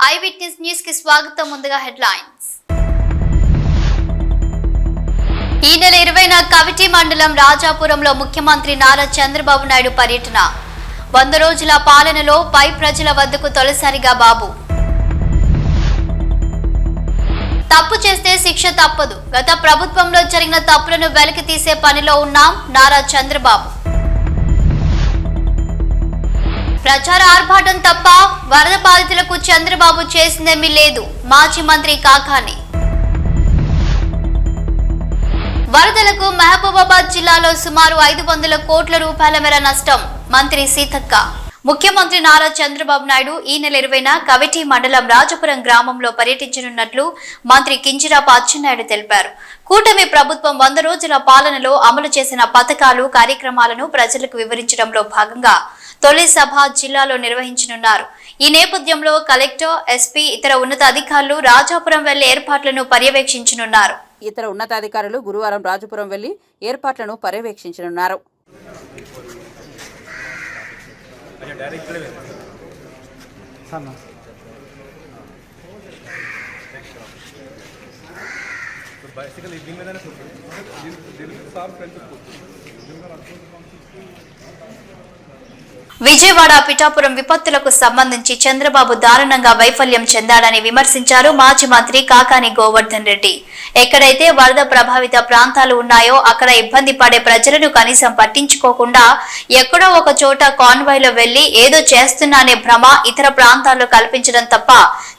I witness news కి స్వాగతం. ముందుగా హెడ్లైన్స్. ఈ నెల 20న కవిటి మండలం రాజాపురంలో ముఖ్యమంత్రి నారా చంద్రబాబు నాయుడు పర్యటన. 100 రోజుల పాలనలో పై ప్రజల వద్దకు తొలిసారిగా బాబు. తప్పు చేస్తే శిక్ష తప్పదు. గత ప్రభుత్వంలో జరిగిన తప్పులను వెలికి తీసే పనిలో ఉన్నాం నారా చంద్రబాబు. ప్రచార ఆర్భాటం తప్ప వరద బాధితులకు చంద్రబాబు చేసిందేమీ లేదు. మాజీ మంత్రి కాకాని. వరదలకు మహబూబాబాద్ జిల్లాలో సుమారు 500 కోట్ల రూపాయల మేర నష్టం. మంత్రి సీతక్క. ముఖ్యమంత్రి నారా చంద్రబాబు నాయుడు ఈ నెల 20న కవిటి మండలం రాజపురం గ్రామంలో పర్యటించనున్నట్లు మంత్రి కింజరాపు అచ్చెన్నాయుడు తెలిపారు. కూటమి ప్రభుత్వం 100 రోజుల పాలనలో అమలు చేసిన పథకాలు, కార్యక్రమాలను ప్రజలకు వివరించడంలో భాగంగా తొలి సభ జిల్లాలో నిర్వహించనున్నారు. ఈ నేపథ్యంలో కలెక్టర్, ఎస్పీ, ఇతర ఉన్నతాధికారులు రాజాపురం వెళ్లి ఏర్పాట్లను పర్యవేక్షించనున్నారు. ఇతర ఉన్నతాధికారులు గురువారం రాజపురం వెళ్లి ఏర్పాట్లను పర్యవేక్షించనున్నారు. విజయవాడ పిఠాపురం విపత్తులకు సంబంధించి చంద్రబాబు దారుణంగా వైఫల్యం చెందాడని విమర్శించారు మాజీ మంత్రి కాకాని గోవర్ధన్ రెడ్డి. ఎక్కడైతే వరద ప్రభావిత ప్రాంతాలు ఉన్నాయో అక్కడ ఇబ్బంది పడే ప్రజలను కనీసం పట్టించుకోకుండా ఎక్కడో ఒక చోట కాన్వాయ్లో వెళ్లి ఏదో చేస్తున్నానే భ్రమ ఇతర ప్రాంతాల్లో కల్పించడం తప్ప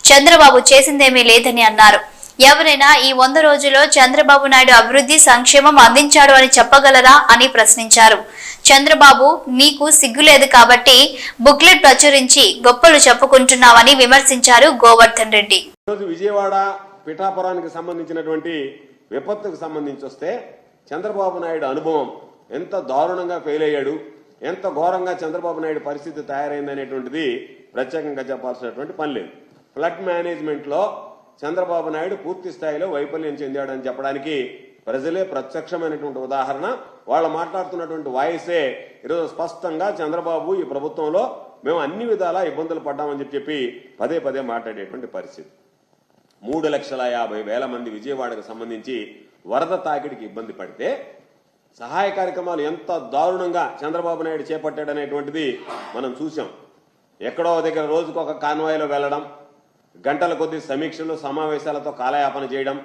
చంద్రబాబు చేసిందేమీ లేదని అన్నారు. ఎవరైనా ఈ 100 రోజుల్లో చంద్రబాబు నాయుడు అభివృద్ధి, సంక్షేమం అందించాడు అని చెప్పగలరా అని ప్రశ్నించారు. చంద్రబాబు, నీకు సిగ్గులేదు కాబట్టి బుక్లెట్ ప్రచురించి గొప్పలు చెప్పుకుంటున్నావని విమర్శించారు గోవర్ధన్ రెడ్డి. విజయవాడ పిఠాపురానికి సంబంధించినటువంటి విపత్తుకు సంబంధించి వస్తే చంద్రబాబు నాయుడు అనుభవం ఎంత దారుణంగా ఫెయిల్ అయ్యాడు, ఎంత ఘోరంగా చంద్రబాబు నాయుడు పరిస్థితి తయారైందనేటువంటిది ప్రత్యేకంగా చెప్పాల్సినటువంటి పని లేదు. ఫ్లడ్ మేనేజ్మెంట్ లో చంద్రబాబు నాయుడు పూర్తి స్థాయిలో వైఫల్యం చెందాడని చెప్పడానికి ప్రజలే ప్రత్యక్షమైనటువంటి ఉదాహరణ. వాళ్ళు మాట్లాడుతున్నటువంటి వాయిసే ఈరోజు స్పష్టంగా చంద్రబాబు ఈ ప్రభుత్వంలో మేము అన్ని విధాలా ఇబ్బందులు పడ్డామని చెప్పి పదే పదే మాట్లాడేటువంటి పరిస్థితి. 3,50,000 మంది విజయవాడకు సంబంధించి వరద తాకిడికి ఇబ్బంది పడితే సహాయ కార్యక్రమాలు ఎంత దారుణంగా చంద్రబాబు నాయుడు చేపట్టాడనేటువంటిది మనం చూసాం. ఎక్కడో దగ్గర రోజుకు ఒక కాన్వాయ్లో వెళ్లడం, గంటల కొద్ది సమీక్షలు, సమావేశాలతో కాలయాపన చేయడం,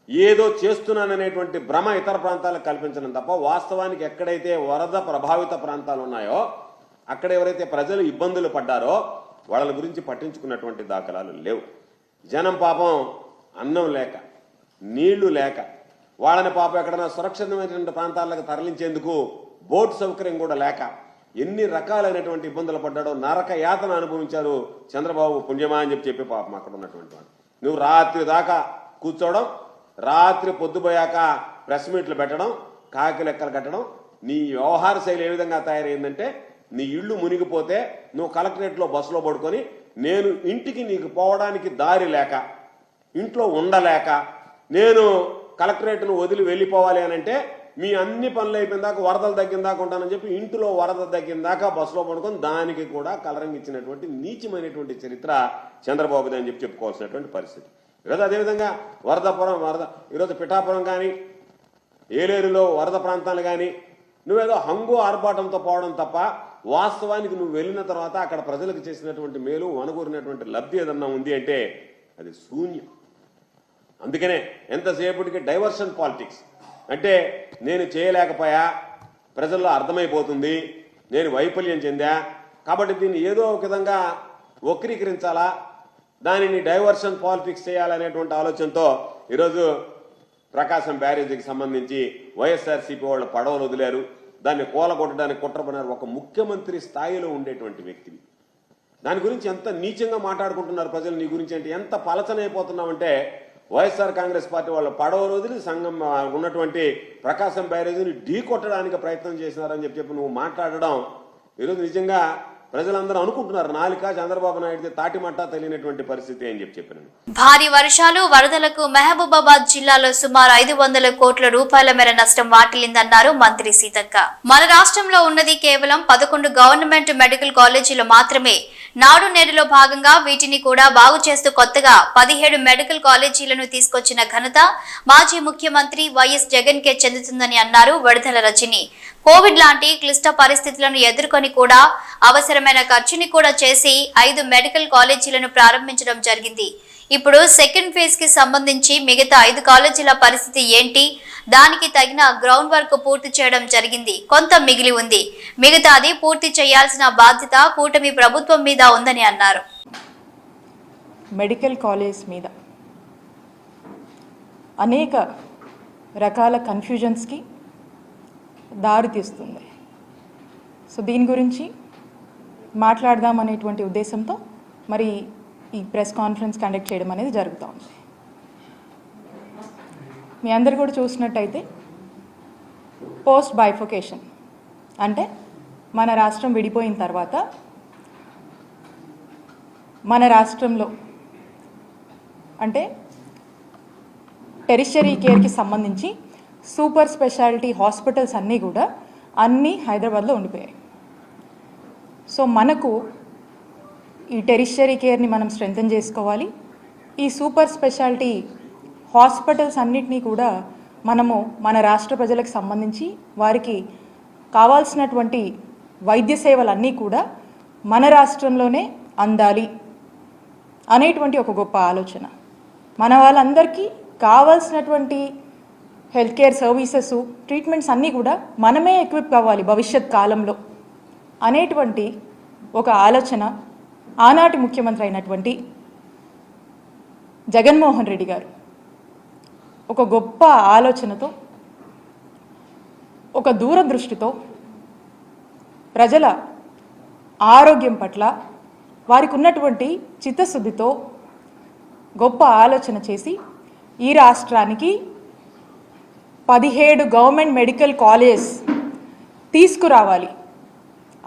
ఏదో చేస్తున్నాననేటువంటి భ్రమ ఇతర ప్రాంతాలకు కల్పించడం తప్ప వాస్తవానికి ఎక్కడైతే వరద ప్రభావిత ప్రాంతాలు ఉన్నాయో అక్కడ ఎవరైతే ప్రజలు ఇబ్బందులు పడ్డారో వాళ్ళ గురించి పట్టించుకున్నటువంటి దాఖలాలు లేవు. జనం పాపం అన్నం లేక, నీళ్లు లేక, వాళ్ళని పాపం ఎక్కడైనా సురక్షితమైనటువంటి ప్రాంతాలకు తరలించేందుకు బోట్ సౌకర్యం కూడా లేక ఎన్ని రకాలైనటువంటి ఇబ్బందులు పడ్డాడో, నరక యాతన అనుభవించారు. చంద్రబాబు పుణ్యమా అని చెప్పి పాపం అక్కడ ఉన్నటువంటి వాడు. నువ్వు రాత్రి దాకా కూర్చోవడం, రాత్రి పొద్దుపోయాక ప్రెస్ మీట్లు పెట్టడం, కాకి లెక్కలు కట్టడం, నీ వ్యవహార శైలి ఏ విధంగా తయారైందంటే నీ ఇళ్ళు మునిగిపోతే నువ్వు కలెక్టరేట్లో బస్సులో పడుకొని నేను ఇంటికి నీకు పోవడానికి దారి లేక, ఇంట్లో ఉండలేక నేను కలెక్టరేట్ను వదిలి వెళ్ళిపోవాలి అని అంటే మీ అన్ని పనులు అయిపోయిన దాకా వరదలు తగ్గిన దాకా ఉంటానని చెప్పి ఇంటిలో వరద తగ్గిన దాకా బస్సులో పడుకొని దానికి కూడా కలరింగ్ ఇచ్చినటువంటి నీచమైనటువంటి చరిత్ర చంద్రబాబుది అని చెప్పి చెప్పుకోవాల్సినటువంటి పరిస్థితి. ఈరోజు అదేవిధంగా వరద ఈరోజు పిఠాపురం కానీ ఏలేరులో వరద ప్రాంతాలు కానీ నువ్వేదో హంగు ఆర్భాటంతో పోవడం తప్ప వాస్తవానికి నువ్వు వెళ్ళిన తర్వాత అక్కడ ప్రజలకు చేసినటువంటి మేలు, వనగూరినటువంటి లబ్ధి ఏదన్నా ఉంది అంటే అది శూన్యం. అందుకనే ఎంతసేపటికి డైవర్షన్ పాలిటిక్స్ అంటే నేను చేయలేకపోయా, ప్రజల్లో అర్థమైపోతుంది, నేను వైఫల్యం చెందా కాబట్టి దీన్ని ఏదో ఒక విధంగా వక్రీకరించాలా, దానిని డైవర్షన్ పాలిటిక్స్ చేయాలనేటువంటి ఆలోచనతో ఈరోజు ప్రకాశం బ్యారేజీకి సంబంధించి వైఎస్ఆర్సీపీ వాళ్ళు పడవలు వదిలారు, దాన్ని కూలగొట్టడానికి కుట్రపడినారు. ఒక ముఖ్యమంత్రి స్థాయిలో ఉండేటువంటి వ్యక్తివి దాని గురించి ఎంత నీచంగా మాట్లాడుకుంటున్నారు ప్రజలు నీ గురించి అంటే ఎంత పలచనైపోతున్నామంటే వైఎస్ఆర్ కాంగ్రెస్ పార్టీ వాళ్ళు పడవలు వదిలి సంఘం ఉన్నటువంటి ప్రకాశం బ్యారేజీని ఢీ కొట్టడానికి ప్రయత్నం చేసినారని చెప్పి నువ్వు మాట్లాడడం ఈరోజు నిజంగా ప్రజలందరూ అనుకుంటున్నారు నాలిక చంద్రబాబు నాయుడు తాటిమట్ట తెలియనటువంటి పరిస్థితి అని చెప్పినాను. భారీ వర్షాలు, వరదలకు మహబూబాబాద్ జిల్లాలో సుమారు 500 కోట్ల రూపాయల మేర నష్టం వాటిల్లిందన్నారు మంత్రి సీతక్క. మన రాష్ట్రంలో ఉన్నది కేవలం 11 గవర్నమెంట్ మెడికల్ కాలేజీలు మాత్రమే. నాడు నేడులో భాగంగా వీటిని కూడా బాగు చేస్తూ కొత్తగా 17 మెడికల్ కాలేజీలను తీసుకొచ్చిన ఘనత మాజీ ముఖ్యమంత్రి వైఎస్ జగన్ కే చెందుతుందని అన్నారు వడదల రజని. కోవిడ్ లాంటి క్లిష్ట పరిస్థితులను ఎదుర్కొని కూడా అవసరమైన ఖర్చుని కూడా చేసి 5 మెడికల్ కాలేజీలను ప్రారంభించడం జరిగింది. ఇప్పుడు సెకండ్ ఫేజ్ కి సంబంధించి మిగతా 5 కాలేజీల పరిస్థితి ఏంటి, దానికి తగిన గ్రౌండ్ వర్క్ పూర్తి చేయడం జరిగింది. కొంత మిగిలి ఉంది. మిగతాది పూర్తి చేయాల్సిన బాధ్యత కూటమి ప్రభుత్వం మీద ఉందని అన్నారు. మెడికల్ కాలేజ్ మీద అనేక రకాల కన్ఫ్యూజన్స్కి దారితీస్తుంది. సో దీని గురించి మాట్లాడదాం అనేటువంటి ఉద్దేశంతో మరి ఈ ప్రెస్ కాన్ఫరెన్స్ కండక్ట్ చేయడం అనేది జరుగుతూ ఉంది. మీ అందరు కూడా చూసినట్టయితే పోస్ట్ బైఫోకేషన్ అంటే మన రాష్ట్రం విడిపోయిన తర్వాత మన రాష్ట్రంలో అంటే టెరిషరీ కేర్కి సంబంధించి సూపర్ స్పెషాలిటీ హాస్పిటల్స్ అన్నీ హైదరాబాద్లో ఉండిపోయాయి. సో మనకు ఈ టెరిషరీ కేర్ని మనం స్ట్రెంథెన్ చేసుకోవాలి. ఈ సూపర్ స్పెషాలిటీ హాస్పిటల్స్ అన్నిటినీ కూడా మనము మన రాష్ట్ర ప్రజలకు సంబంధించి వారికి కావాల్సినటువంటి వైద్య సేవలన్నీ కూడా మన రాష్ట్రంలోనే అందాలి అనేటువంటి ఒక గొప్ప ఆలోచన. మన వాళ్ళందరికీ కావాల్సినటువంటి హెల్త్ కేర్ సర్వీసెస్, ట్రీట్మెంట్స్ అన్నీ కూడా మనమే ఎక్విప్ కావాలి భవిష్యత్ కాలంలో అనేటువంటి ఒక ఆలోచన ఆనాటి ముఖ్యమంత్రి అయినటువంటి జగన్మోహన్ రెడ్డి గారు ఒక గొప్ప ఆలోచనతో, ఒక దూరదృష్టితో ప్రజల ఆరోగ్యం పట్ల వారికి ఉన్నటువంటి చిత్తశుద్ధితో గొప్ప ఆలోచన చేసి ఈ రాష్ట్రానికి 17 గవర్నమెంట్ మెడికల్ కాలేజ్ తీసుకురావాలి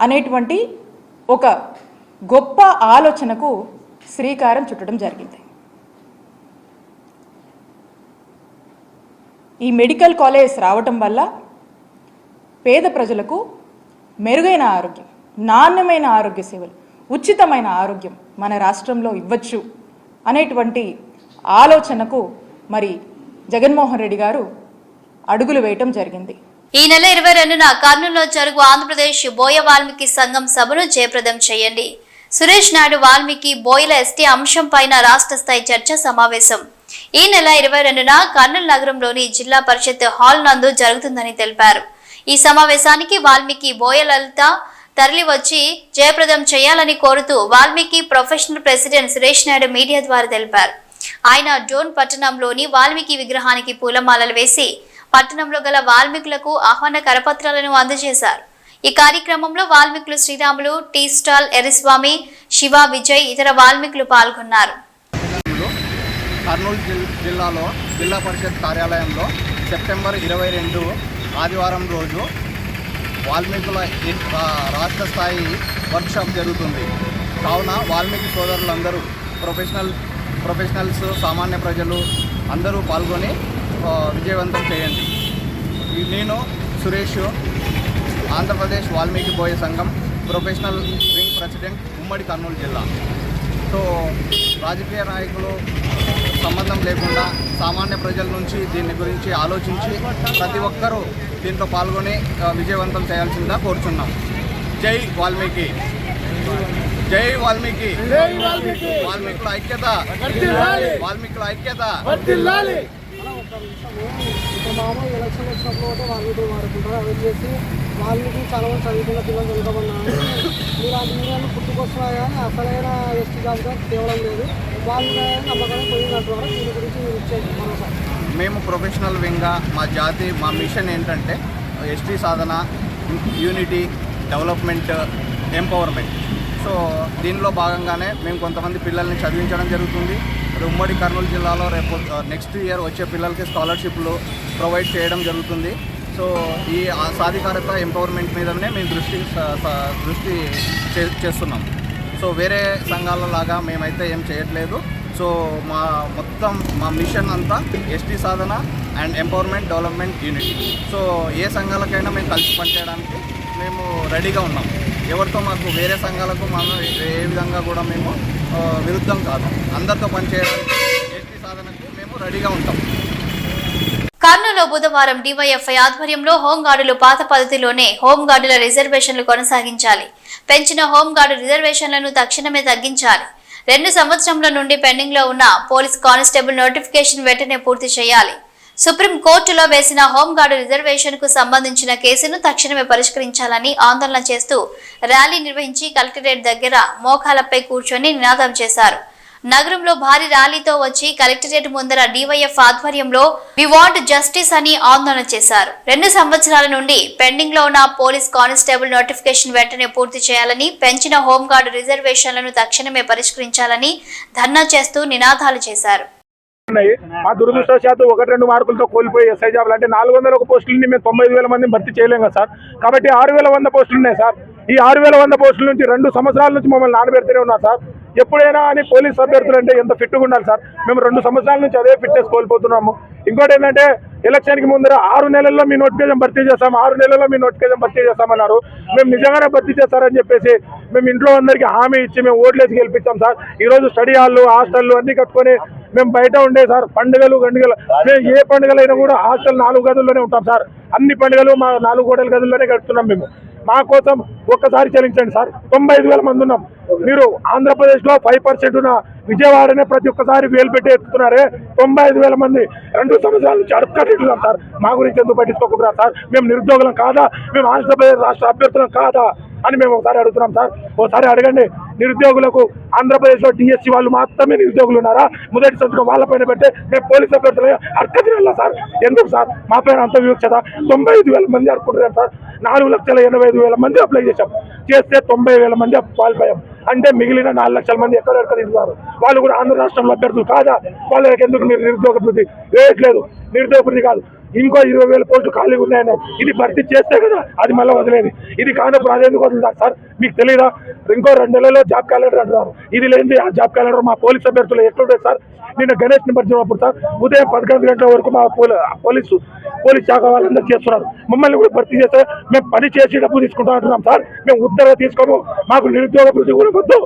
అనేటువంటి ఒక గొప్ప ఆలోచనకు శ్రీకారం చుట్టడం జరిగింది. ఈ మెడికల్ కాలేజ్ రావటం వల్ల పేద ప్రజలకు మెరుగైన ఆరోగ్యం, నాణ్యమైన ఆరోగ్య సేవలు, ఉచితమైన ఆరోగ్యం మన రాష్ట్రంలో ఇవ్వచ్చు అనేటువంటి ఆలోచనకు మరి జగన్మోహన్ రెడ్డి గారు అడుగులు వేయటం జరిగింది. ఈ నెల 22న కర్నూలులో జరుగు ఆంధ్రప్రదేశ్ బోయ వాల్మీకి సంఘం సభను జయప్రదం చేయండి. సురేష్ నాయుడు వాల్మీకి బోయల ఎస్టీ అంశం పైన రాష్ట్ర స్థాయి చర్చ సమావేశం ఈ నెల 22న కర్నూలు నగరంలోని జిల్లా పరిషత్ హాల్ నందు జరుగుతుందని తెలిపారు. ఈ సమావేశానికి వాల్మీకి బోయ లలిత తరలి వచ్చి జయప్రదం చేయాలని కోరుతూ Valmiki professional president Suresh Naidu media ద్వారా తెలిపారు. ఆయన డోన్ పట్టణంలోని వాల్మీకి విగ్రహానికి పూలమాలలు వేసి పట్టణంలో గల వాల్మీకులకు ఆహ్వాన కరపత్రాలను అందజేశారు. ఈ కార్యక్రమంలో వాల్మీకులు శ్రీరాములు, టీ స్టాల్ ఎర్రస్వామి, శివ, విజయ్ ఇతర వాల్మీకులు పాల్గొన్నారు. కర్నూలు జిల్లాలో జిల్లా పరిషత్ కార్యాలయంలో సెప్టెంబర్ 22 ఆదివారం రోజు వాల్మీకుల రాష్ట్ర స్థాయి వర్క్షాప్ జరుగుతుంది. కావున వాల్మీకి సోదరులందరూ ప్రొఫెషనల్స్, సామాన్య ప్రజలు అందరూ పాల్గొని విజయవంతం చేయండి. నేను సురేష్, ఆంధ్రప్రదేశ్ వాల్మీకి బోయ సంఘం ప్రొఫెషనల్ వింగ్ ప్రెసిడెంట్, ఉమ్మడి కర్నూలు జిల్లా. సో రాజకీయ నాయకులు సంబంధం లేకుండా సామాన్య ప్రజల నుంచి దీని గురించి ఆలోచించి ప్రతి ఒక్కరూ దీంట్లో పాల్గొని విజయవంతం చేయాల్సిందిగా కోరుచున్నాం. జై వాల్మీకి, జై వాల్మీకి, వాల్మీకుల ఐక్యత, వాల్మీకుల ఐక్యత. ఇప్పుడు మామూలు ఎలక్షన్ వచ్చినప్పుడు కూడా వాల్మీకులు వాడుకుంటారు. అవి చేసి వాల్మీకి చాలా మంది చదువుకున్న పిల్లలు చదువుకోమన్నారు. ఇలాంటి మీడియాలు పుట్టుకొస్తున్నాయి కానీ అసలైన ఎస్టీ జాబితా తేవడం లేదు. వాల్మీకి నమ్మకాన్ని పోయినట్టు దీని గురించి మీరు ఇచ్చేది మరోసారి. మేము ప్రొఫెషనల్ వింగ్గా మా మిషన్ ఏంటంటే ఎస్టీ సాధన, యూనిటీ, డెవలప్మెంట్, ఎంపవర్మెంట్. సో దీనిలో భాగంగానే మేము కొంతమంది పిల్లల్ని చదివించడం జరుగుతుంది. ఉమ్మడి కర్నూలు జిల్లాలో రేపు నెక్స్ట్ ఇయర్ వచ్చే పిల్లలకి స్కాలర్షిప్లు ప్రొవైడ్ చేయడం జరుగుతుంది. సో ఈ సాధికారత, ఎంపవర్మెంట్ మీదనే మేము దృష్టి చేస్తున్నాం. సో వేరే సంఘాల లాగా మేమైతే ఏం చేయట్లేదు. సో మా మిషన్ అంతా ఎస్టీ సాధన and empowerment, development, unity. So ఏ సంఘాలకైనా మేము కలిసి పనిచేయడానికి మేము రెడీగా ఉన్నాం. ఎవరితో మాకు వేరే సంఘాలకు మనం ఏ విధంగా కూడా మేము విరుద్ధం కాదు. అందరితో పనిచేయడానికి ఎస్టీ సాధనకు మేము రెడీగా ఉంటాం. కర్నూలులో బుధవారం డివైఎఫ్ఐ ఆధ్వర్యంలో హోంగార్డులు పాత పద్ధతిలోనే హోంగార్డుల రిజర్వేషన్లు కొనసాగించాలి. పెంచిన హోంగార్డు రిజర్వేషన్లను తక్షణమే తగ్గించాలి. 2 సంవత్సరాల నుండి పెండింగ్ లో ఉన్న పోలీస్ కానిస్టేబుల్ నోటిఫికేషన్ వెంటనే పూర్తి చేయాలి. సుప్రీం కోర్టులో వేసిన హోంగార్డు రిజర్వేషన్ కు సంబంధించిన కేసును తక్షణమే పరిష్కరించాలని ఆందోళన చేస్తూ ర్యాలీ నిర్వహించి కలెక్టరేట్ దగ్గర మోకాలపై కూర్చొని నినాదం చేశారు. నగరంలో భారీ ర్యాలీతో వచ్చి కలెక్టరేట్ ముందర డివైఎఫ్ ఆధ్వర్యంలో వి వాంట్ జస్టిస్ అని ఆందోళన చేశారు. 2 సంవత్సరాల నుండి పెండింగ్ లో ఉన్న పోలీస్ కానిస్టేబుల్ నోటిఫికేషన్ వెంటనే పూర్తి చేయాలని, పెంచిన హోంగార్డు రిజర్వేషన్లను తక్షణమే పరిష్కరించాలని ధర్నా చేస్తూ నినాదాలు చేశారు. మా దురదృష్టవశాత్తు 1-2 మార్కులతో కోల్పోయి ఎస్ఐ జాబ్లు అంటే 401 పోస్టులని మేము 95,000 మందిని భర్తీ చేయలేం కదా సార్. కాబట్టి 6,100 పోస్టులు ఉన్నాయి సార్. ఈ 6,100 పోస్టుల నుంచి 2 సంవత్సరాల నుంచి మమ్మల్ని నానబెడుతూనే ఉన్నారు సార్. ఎప్పుడైనా అని పోలీస్ అభ్యర్థులు అంటే ఎంత ఫిట్గా ఉండాలి సార్. మేము 2 సంవత్సరాల నుంచి అదే ఫిట్నెస్ కోల్పోతున్నాము. ఇంకోటి ఏంటంటే ఎలక్షన్కి ముందర 6 నెలల్లో మీ నోటిఫికేషన్ భర్తీ చేస్తాం, 6 నెలల్లో మీ నోటిఫికేషన్ భర్తీ చేస్తామన్నారు. మేము నిజంగానే భర్తీ చేస్తారని చెప్పేసి మేము ఇంట్లో అందరికీ హామీ ఇచ్చి మేము ఓట్లేసి గెలిపించాం సార్. ఈరోజు స్టడీ హాళ్ళు, హాస్టళ్ళు అన్నీ కట్టుకొని మేము బయట ఉండే సార్. పండుగలు గండుగలు మేము ఏ పండుగలైనా కూడా హాస్టల్ 4 గదుల్లోనే ఉంటాం సార్. అన్ని పండుగలు మా 4 గోడల గదుల్లోనే గడుపుతున్నాం. మేము మా కోసం ఒక్కసారి చెల్లించండి సార్. 95,000 మంది ఉన్నాం. మీరు ఆంధ్రప్రదేశ్లో 5% ఉన్న విజయవాడనే ప్రతి ఒక్కసారి వేలు పెట్టి ఎత్తుతున్నారే. 95,000 మంది 2 సంవత్సరాల నుంచి అడుక్కట్టున్నాం సార్. మా గురించి ఎందుకు పట్టించుకోకుండా సార్? మేము నిరుద్యోగులం కాదా? మేము ఆంధ్రప్రదేశ్ రాష్ట్ర అభ్యర్థులం కాదా అని మేము ఒకసారి అడుగుతున్నాం సార్. ఒకసారి అడగండి. నిరుద్యోగులకు ఆంధ్రప్రదేశ్లో టీఎస్సీ వాళ్ళు మాత్రమే నిరుద్యోగులు ఉన్నారా? మొదటి సంతకం వాళ్ళ పైన పెడితే మేము పోలీసు అభ్యర్థులు అర్హత సార్. ఎందుకు సార్ మా పైన అంత వివక్షత? 95,000 మంది అనుకుంటున్నారు సార్. 4,85,000 మంది అప్లై చేశాం. చేస్తే 90,000 మంది క్వాలిఫై అయ్యాం. అంటే మిగిలిన 4 లక్షల మంది ఎక్కడెక్కడ తింటున్నారు. వాళ్ళు కూడా ఆంధ్ర రాష్ట్రంలో అభ్యర్థులు కాదా? వాళ్ళకి ఎందుకు మీరు నిరుద్యోగ వృద్ధి వేయట్లేదు? నిరుద్యోగ వృద్ధి కాదు, ఇంకో 20,000 పోస్టులు ఖాళీగా ఉన్నాయని ఇది భర్తీ చేస్తే కదా అది మళ్ళీ వదిలేదు. ఇది కానప్పుడు అదేందుకు వదులుతారు సార్? మీకు తెలియదా? ఇంకో 2 నెలల్లో జాబ్ క్యాలెండర్ అంటున్నారు. ఇది లేనిది ఆ జాబ్ క్యాలెండర్ మా పోలీస్ అభ్యర్థులు ఎట్లుంటుంది సార్? నిన్న గణేష్ నిమజ్జనప్పుడు సార్ ఉదయం 11 గంటల వరకు మా పోలీస్ శాఖ వాళ్ళందరూ చేస్తున్నారు. మమ్మల్ని కూడా భర్తీ చేస్తే మేము పని చేసి డబ్బు తీసుకుంటాం అంటున్నాం సార్. మేము ఉత్తర్వులు తీసుకోము. మాకు నిరుద్యోగ వృద్ధి కూడా వద్దు.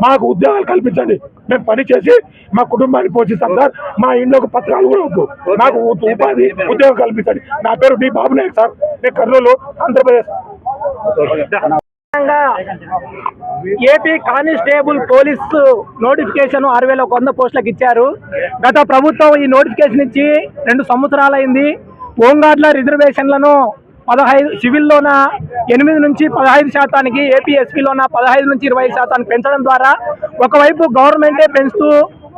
మాకు ఉద్యోగాలు కల్పించండి. మేము పని చేసి మా కుటుంబాన్ని పోషిస్తాం సార్. మా ఇంట్లోకి పత్రాలు కూడా వద్దు. మాకు ఉపాధి ఉద్యోగం కల్పించండి. నా పేరు డి బాబు నాయక్ సార్. నేను Kurnool, Andhra Pradesh. AP constable police notification 6,100 పోస్టులకు ఇచ్చారు. గత ప్రభుత్వం ఈ నోటిఫికేషన్ ఇచ్చి 2 సంవత్సరాలైంది. హోంగార్డుల రిజర్వేషన్లను 15 సివిల్లోన 8 నుంచి 15%, ఏపీ ఎస్పీలోన 15 నుంచి 20% పెంచడం ద్వారా ఒకవైపు గవర్నమెంటే పెంచుతూ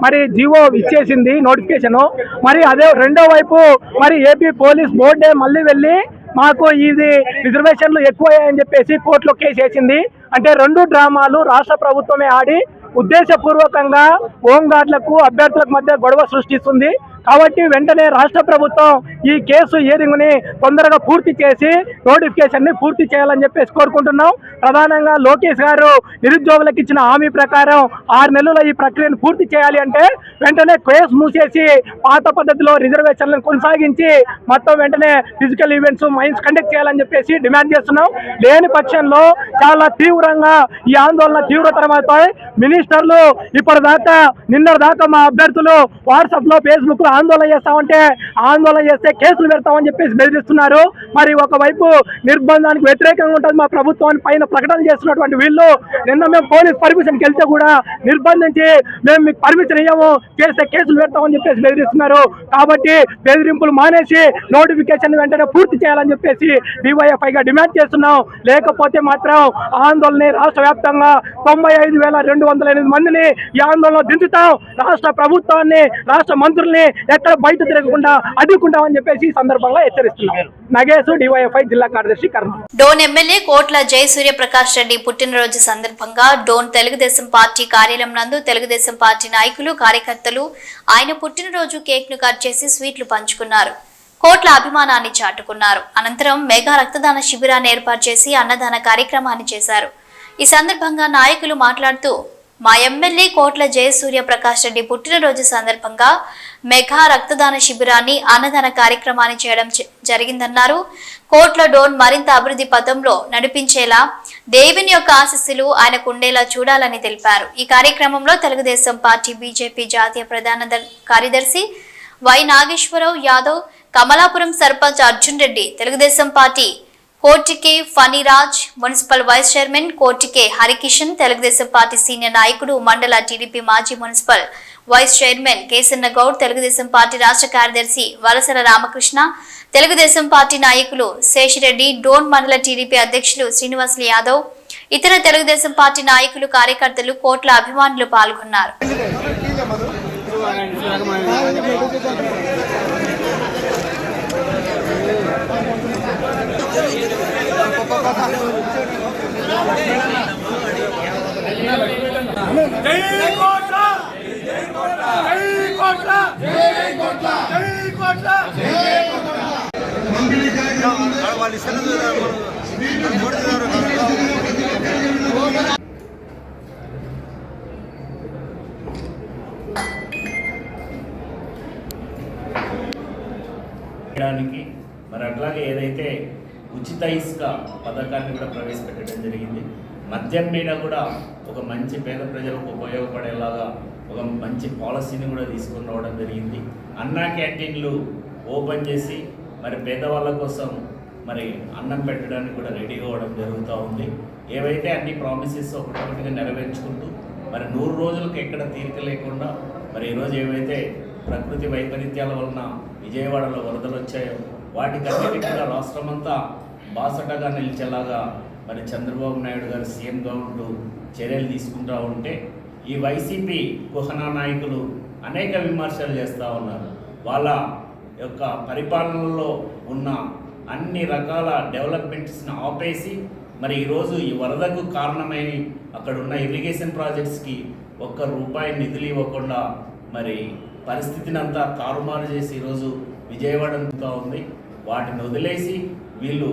మరి జీవో ఇచ్చేసింది నోటిఫికేషన్. మరి అదే రెండో వైపు మరి ఏపీ పోలీస్ బోర్డే మళ్ళీ వెళ్ళి మాకు ఇది రిజర్వేషన్లు ఎక్కువయ్యాయని చెప్పేసి కోర్టులో కేసు వేసింది. అంటే 2 డ్రామాలు రాష్ట్ర ప్రభుత్వమే ఆడి ఉద్దేశపూర్వకంగా హోంగార్డులకు అభ్యర్థులకు మధ్య గొడవ సృష్టిస్తుంది. కాబట్టి వెంటనే రాష్ట్ర ప్రభుత్వం ఈ కేసు హియరింగ్ని తొందరగా పూర్తి చేసి నోటిఫికేషన్ని పూర్తి చేయాలని చెప్పేసి కోరుకుంటున్నాం. ప్రధానంగా లోకేష్ గారు నిరుద్యోగులకు ఇచ్చిన హామీ ప్రకారం 6 నెలల్లో ఈ ప్రక్రియను పూర్తి చేయాలి. అంటే వెంటనే కేసు మూసేసి పాత పద్ధతిలో రిజర్వేషన్లను కొనసాగించి మొత్తం వెంటనే ఫిజికల్ ఈవెంట్స్, మైన్స్ కండక్ట్ చేయాలని చెప్పేసి డిమాండ్ చేస్తున్నాం. లేని పక్షంలో చాలా తీవ్రంగా ఈ ఆందోళన తీవ్రతరమవుతాయి. మినిస్టర్లు ఇప్పటిదాకా నిన్నటిదాకా మా అభ్యర్థులు వాట్సాప్లో, ఫేస్బుక్లో ఆందోళన చేస్తామంటే ఆందోళన చేస్తే కేసులు పెడతామని చెప్పేసి బెదిరిస్తున్నారు. మరి ఒకవైపు నిర్బంధానికి వ్యతిరేకంగా ఉంటుంది మా ప్రభుత్వాన్ని పైన ప్రకటన చేస్తున్నటువంటి వీళ్ళు నిన్న మేము పోలీస్ పర్మిషన్కి వెళ్తే కూడా నిర్బంధించి మేము మీకు పర్మిషన్ ఇవ్వము, చేస్తే కేసులు పెడతామని చెప్పేసి బెదిరిస్తున్నారు. కాబట్టి బెదిరింపులు మానేసి నోటిఫికేషన్ వెంటనే పూర్తి చేయాలని చెప్పేసి డివైఎఫ్ఐగా డిమాండ్ చేస్తున్నాం. లేకపోతే మాత్రం ఆందోళన రాష్ట్ర వ్యాప్తంగా 95,208 మందిని ఈ ఆందోళన దించుతాం. రాష్ట్ర ప్రభుత్వాన్ని, రాష్ట్ర మంత్రుల్ని ఎక్కడ బయట తిరగకుండా అడ్డుకుంటామని చెప్పేసి ఈ సందర్భంగా హెచ్చరిస్తున్నారు. నగేశ్, డివైఎఫ్ఐ జిల్లా కార్యదర్శి, కర్నూలు. డోన్ ఎమ్మెల్యే కోట్ల జయ సూర్యప్రకాష్ రెడ్డి పుట్టినరోజు సందర్భంగా డోన్ తెలుగుదేశం పార్టీ కార్యాలయం నందు తెలుగుదేశం పార్టీ నాయకులు, కార్యకర్తలు ఆయన పుట్టినరోజు కేక్ ను కట్ చేసి స్వీట్లు పంచుకున్నారు. కోట్ల అభిమానాన్ని చాటుకున్నారు. అనంతరం మెగా రక్తదాన శిబిరాన్ని ఏర్పాటు చేసి అన్నదాన కార్యక్రమాన్ని చేశారు. ఈ సందర్భంగా నాయకులు మాట్లాడుతూ మా ఎమ్మెల్యే కోట్ల జయసూర్య ప్రకాష్ రెడ్డి పుట్టినరోజు సందర్భంగా మెగా రక్తదాన శిబిరాన్ని అన్నదాన కార్యక్రమాన్ని చేయడం జరిగిందన్నారు. కోట్ల డోన్ మరింత అభివృద్ధి పథంలో నడిపించేలా దేవుని యొక్క ఆశీస్సులు ఆయనకు ఉండేలా చూడాలని తెలిపారు. ఈ కార్యక్రమంలో తెలుగుదేశం పార్టీ బీజేపీ జాతీయ ప్రధాన కార్యదర్శి Y Nageswararao Yadav, Kamalapuram sarpanch Arjun Reddy, Telugudesam party Kotike Phaniraj, municipal vice chairman Kotike Harikishan, Telugudesam party senior నాయకుడు మండల టీడీపీ మాజీ municipal vice chairman Kesanna Goud, Telugudesam party రాష్ట్ర కార్యదర్శి వలసల రామకృష్ణ, తెలుగుదేశం పార్టీ నాయకులు శేషిరెడ్డి, డోన్ మండల టీడీపీ అధ్యక్షులు శ్రీనివాసులు యాదవ్, ఇతర తెలుగుదేశం పార్టీ నాయకులు, కార్యకర్తలు, కోట్ల అభిమానులు పాల్గొన్నారు. మరి అట్లాగే ఏదైతే ఉచిత ఇసుక పథకాన్ని కూడా ప్రవేశపెట్టడం జరిగింది. మద్యం మీద కూడా ఒక మంచి పేద ప్రజలకు ఉపయోగపడేలాగా ఒక మంచి పాలసీని కూడా తీసుకొని రావడం జరిగింది. అన్నా క్యాంటీన్లు ఓపెన్ చేసి మరి పేదవాళ్ళ కోసం మరి అన్నం పెట్టడానికి కూడా రెడీ అవ్వడం జరుగుతూ ఉంది. ఏవైతే అన్ని ప్రామిసెస్ ఒకటొకటిగా నెరవేర్చుకుంటూ మరి 100 రోజులకు ఎక్కడ తీరిక లేకుండా మరి ఈరోజు ఏవైతే ప్రకృతి వైపరీత్యాల వలన విజయవాడలో వరదలు వచ్చాయో వాటికన్నిటికీ కూడా రాష్ట్రమంతా బాసటగా నిలిచేలాగా మరి చంద్రబాబు నాయుడు గారు సీఎంగా ఉంటూ చర్యలు తీసుకుంటూ ఉంటే ఈ వైసీపీ కుహనా నాయకులు అనేక విమర్శలు చేస్తూ ఉన్నారు. వాళ్ళ యొక్క పరిపాలనలో ఉన్న అన్ని రకాల డెవలప్మెంట్స్ని ఆపేసి మరి ఈరోజు ఈ వరదకు కారణమైన అక్కడ ఉన్న ఇరిగేషన్ ప్రాజెక్ట్స్కి ₹1 నిధులు ఇవ్వకుండా మరి పరిస్థితిని అంతా తారుమారు చేసి ఈరోజు విజయవాడ అందుతూ ఉంది. వాటిని వదిలేసి వీళ్ళు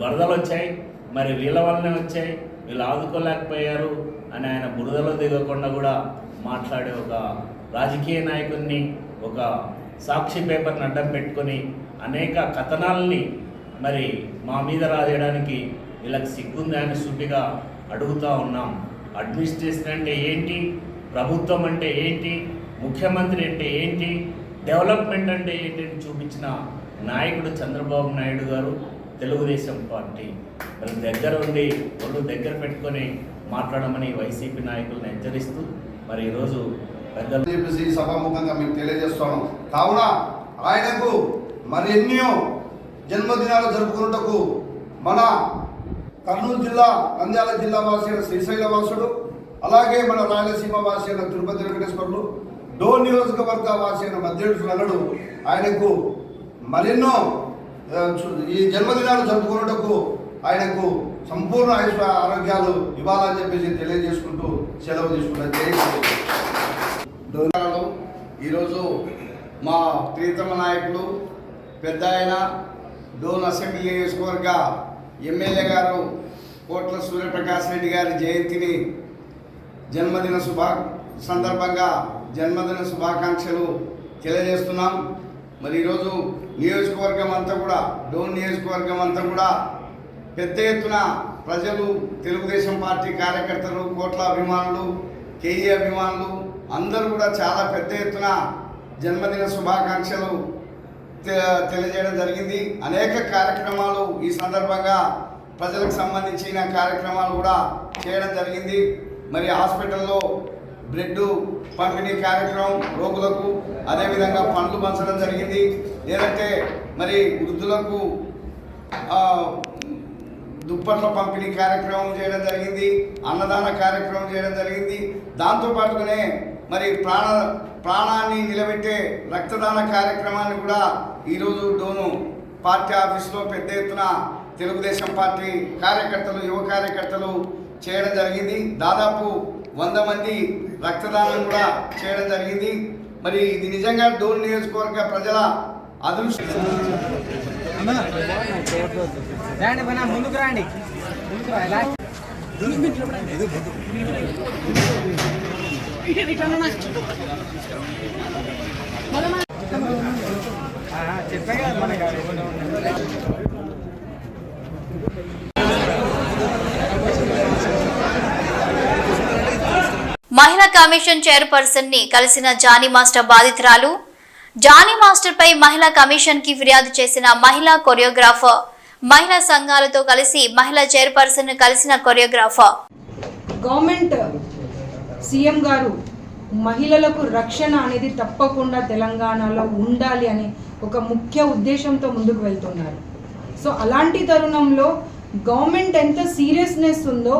వరదలు వచ్చాయి, మరి వీళ్ళ వల్లనే వచ్చాయి, వీళ్ళు ఆదుకోలేకపోయారు అని ఆయన బురదలో దిగకుండా కూడా మాట్లాడే ఒక రాజకీయ నాయకుడిని, ఒక సాక్షి పేపర్ని అడ్డం పెట్టుకొని అనేక కథనాలని మరి మా మీద రాయడానికి వీళ్ళకి సిగ్గుంది అని సూటిగా అడుగుతూ ఉన్నాం. అడ్మినిస్ట్రేషన్ అంటే ఏంటి, ప్రభుత్వం అంటే ఏంటి, ముఖ్యమంత్రి అంటే ఏంటి, డెవలప్మెంట్ అంటే ఏంటి అని చూపించిన నాయకుడు చంద్రబాబు నాయుడు గారు. తెలుగుదేశం పార్టీ మరి దగ్గర ఉండి ఒళ్ళు దగ్గర పెట్టుకొని మాట్లాడమని వైసీపీ నాయకులను హెచ్చరిస్తూ మరి ఈరోజు పెద్దలు చెప్పేసి సభాముఖంగా మీకు తెలియజేస్తాను. కావున ఆయనకు మరెన్నో జన్మదినాలు జరుపుకున్నటకు మన కర్నూలు జిల్లా, నంద్యాల జిల్లా వాసి అయిన శ్రీశైల వాసుడు, అలాగే మన రాయలసీమ వాసి అయిన తిరుపతి వెంకటేశ్వరులు, డోన్ నియోజకవర్గ వాసి అయిన మధ్యేడు నగడు ఆయనకు మరెన్నో ఈ జన్మదినాలు జరుపుకున్నటకు ఆయనకు సంపూర్ణ ఆరోగ్యాలు ఇవ్వాలని చెప్పేసి తెలియజేసుకుంటూ సెలవు తీసుకుంటాను. ఈరోజు మా ప్రియతమ నాయకులు పెద్ద ఆయన డోన్ అసెంబ్లీ నియోజకవర్గ ఎమ్మెల్యే గారు కోట్ల సూర్యప్రకాష్ రెడ్డి గారి జయంతిని జన్మదిన సందర్భంగా జన్మదిన శుభాకాంక్షలు తెలియజేస్తున్నాం. మరి ఈరోజు నియోజకవర్గం అంతా కూడా, డోన్ నియోజకవర్గం అంతా కూడా పెద్ద ఎత్తున ప్రజలు, తెలుగుదేశం పార్టీ కార్యకర్తలు, కోట్ల అభిమానులు, కేఈ అభిమానులు అందరూ కూడా చాలా పెద్ద ఎత్తున జన్మదిన శుభాకాంక్షలు తెలియజేయడం జరిగింది. అనేక కార్యక్రమాలు ఈ సందర్భంగా ప్రజలకు సంబంధించిన కార్యక్రమాలు కూడా చేయడం జరిగింది. మరి హాస్పిటల్లో బ్లడ్ పంపిణీ కార్యక్రమం రోగులకు, అదేవిధంగా పండ్లు పంచడం జరిగింది. లేదంటే మరి వృద్ధులకు దుప్పట్ల పంపిణీ కార్యక్రమం చేయడం జరిగింది. అన్నదాన కార్యక్రమం చేయడం జరిగింది. దాంతోపాటుగానే మరి ప్రాణాన్ని నిలబెట్టే రక్తదాన కార్యక్రమాన్ని కూడా ఈరోజు డోను పార్టీ ఆఫీస్లో పెద్ద ఎత్తున తెలుగుదేశం పార్టీ కార్యకర్తలు, యువ కార్యకర్తలు చేయడం జరిగింది. దాదాపు 100 మంది రక్తదానం కూడా చేయడం జరిగింది. మరి ఇది నిజంగా డోన్ నియోజకవర్గ ప్రజల అదృష్టం. ముందుకు రండి. మహిళా కమిషన్ చైర్పర్సన్ ని కలిసిన జానీ మాస్టర్ బాధితురాలు. జానీ మాస్టర్ పై మహిళా కమిషన్ కి ఫిర్యాదు చేసిన మహిళా కొరియోగ్రాఫర్ మహిళా సంఘాలతో కలిసి మహిళా చైర్పర్సన్ ను కలిసిన కొరియోగ్రాఫర్. గవర్నమెంట్ సీఎం గారు మహిళలకు రక్షణ అనేది తప్పకుండా తెలంగాణలో ఉండాలి అనే ఒక ముఖ్య ఉద్దేశంతో ముందుకు వెళ్తున్నారు. సో అలాంటి తరుణంలో గవర్నమెంట్ ఎంత సీరియస్నెస్ ఉందో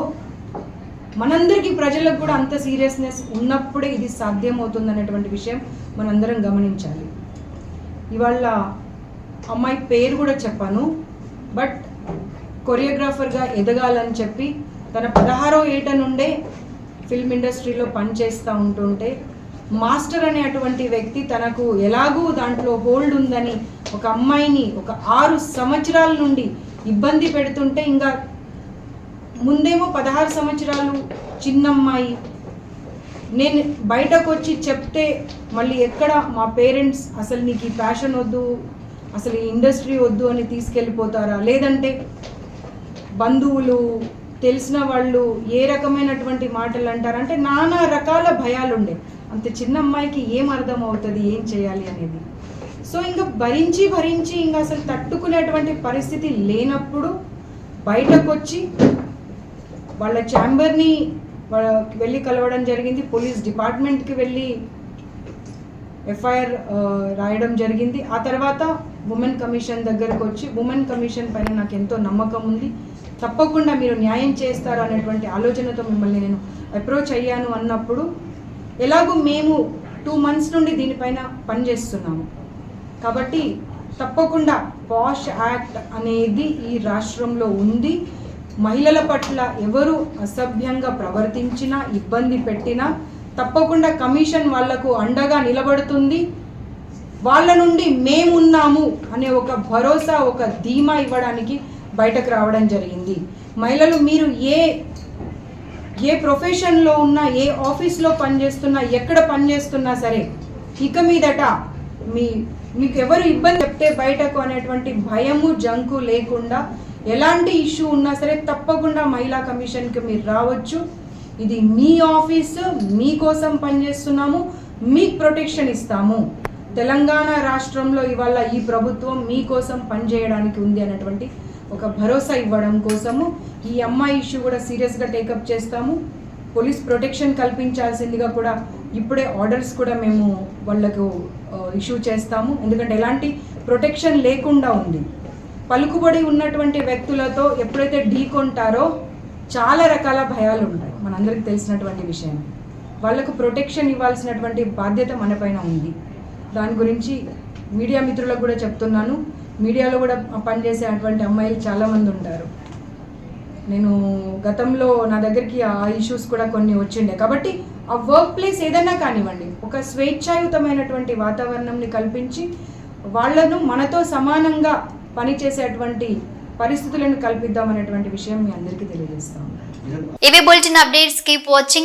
మనందరికీ ప్రజలకు కూడా అంత సీరియస్నెస్ ఉన్నప్పుడే ఇది సాధ్యమవుతుంది అనేటువంటి విషయం మనందరం గమనించాలి. ఇవాళ అమ్మాయి పేరు కూడా చెప్పాను, బట్ కొరియోగ్రాఫర్గా ఎదగాలని చెప్పి తన 16వ ఏట నుండే ఫిల్మ్ ఇండస్ట్రీలో పనిచేస్తూ ఉంటుంటే మాస్టర్ అనేటువంటి వ్యక్తి తనకు ఎలాగూ దాంట్లో హోల్డ్ ఉందని ఒక అమ్మాయిని ఒక 6 సంవత్సరాల నుండి ఇబ్బంది పెడుతుంటే, ఇంకా ముందేమో 16 సంవత్సరాలు చిన్నమ్మాయి, నేను బయటకు వచ్చి చెప్తే మళ్ళీ ఎక్కడ మా పేరెంట్స్ అసలు నీకు ఈ ప్యాషన్ వద్దు, అసలు ఈ ఇండస్ట్రీ వద్దు అని తీసుకెళ్ళిపోతారా, లేదంటే బంధువులు తెలిసిన వాళ్ళు ఏ రకమైనటువంటి మాటలు అంటారంటే నానా రకాల భయాలు ఉండే. అంత చిన్న అమ్మాయికి ఏం అర్థం అవుతుంది ఏం చేయాలి అనేది. సో ఇంకా భరించి ఇంకా అసలు తట్టుకునేటువంటి పరిస్థితి లేనప్పుడు బయటకు వచ్చి వాళ్ళ ఛాంబర్ని వెళ్ళి కలవడం జరిగింది. పోలీస్ డిపార్ట్మెంట్కి వెళ్ళి ఎఫ్ఐఆర్ రాయడం జరిగింది. ఆ తర్వాత ఉమెన్ కమిషన్ దగ్గరకు వచ్చి ఉమెన్ కమిషన్ పైన నాకు ఎంతో నమ్మకం ఉంది, తప్పకుండా మీరు న్యాయం చేస్తారు అనేటువంటి ఆలోచనతో మిమ్మల్ని నేను అప్రోచ్ అయ్యాను అన్నప్పుడు, ఎలాగూ మేము 2 months నుండి దీనిపైన పనిచేస్తున్నాము కాబట్టి తప్పకుండా పాష్ యాక్ట్ అనేది ఈ రాష్ట్రంలో ఉంది. మహిళల పట్ల ఎవరు అసభ్యంగా ప్రవర్తించినా ఇబ్బంది పెట్టినా తప్పకుండా కమిషన్ వాళ్లకు అండగా నిలబడుతుంది. వాళ్ళ నుండి మేమున్నాము అనే ఒక భరోసా, ఒక ధీమా ఇవ్వడానికి బయటకు రావడం జరిగింది. మహిళలు మీరు ఏ ప్రొఫెషన్లో ఉన్నా, ఏ ఆఫీస్లో పనిచేస్తున్నా, ఎక్కడ పనిచేస్తున్నా సరే, ఇక మీదట మీకు ఎవరు ఇబ్బంది చెప్తే బయటకు అనేటువంటి భయము జంకు లేకుండా ఎలాంటి ఇష్యూ ఉన్నా సరే తప్పకుండా మహిళా కమిషన్కి మీరు రావచ్చు. ఇది మీ ఆఫీసు, మీకోసం పనిచేస్తున్నాము, మీకు ప్రొటెక్షన్ ఇస్తాము. తెలంగాణ రాష్ట్రంలో ఇవాళ ఈ ప్రభుత్వం మీకోసం పనిచేయడానికి ఉంది అనేటువంటి ఒక భరోసా ఇవ్వడం కోసము ఈ అమ్మాయి ఇష్యూ కూడా సీరియస్గా టేకప్ చేస్తాము. పోలీస్ ప్రొటెక్షన్ కల్పించాల్సిందిగా కూడా ఇప్పుడే ఆర్డర్స్ కూడా మేము వాళ్లకు ఇష్యూ చేస్తాము. ఎందుకంటే ఎలాంటి ప్రొటెక్షన్ లేకుండా ఉంది. పలుకుబడి ఉన్నటువంటి వ్యక్తులతో ఎప్పుడైతే ఢీకొంటారో చాలా రకాల భయాలు ఉంటాయి, మనందరికీ తెలిసినటువంటి విషయం. వాళ్లకు ప్రొటెక్షన్ ఇవ్వాల్సినటువంటి బాధ్యత మన పైన ఉంది. దాని గురించి మీడియా మిత్రులకు కూడా చెప్తున్నాను. మీడియాలో కూడా పనిచేసేటువంటి అమ్మాయిలు చాలామంది ఉంటారు. నేను గతంలో నా దగ్గరికి ఆ ఇష్యూస్ కూడా కొన్ని వచ్చిండే. కాబట్టి ఆ వర్క్ ప్లేస్ ఏదైనా కానివ్వండి, ఒక స్వేచ్ఛాయుతమైనటువంటి వాతావరణంని కల్పించి వాళ్లను మనతో సమానంగా పనిచేసేటువంటి పరిస్థితులను కల్పిద్దామనేటువంటి విషయం మీ అందరికీ తెలియజేస్తాము. ఇవి బులెటిన్ అప్డేట్స్. Keep watching.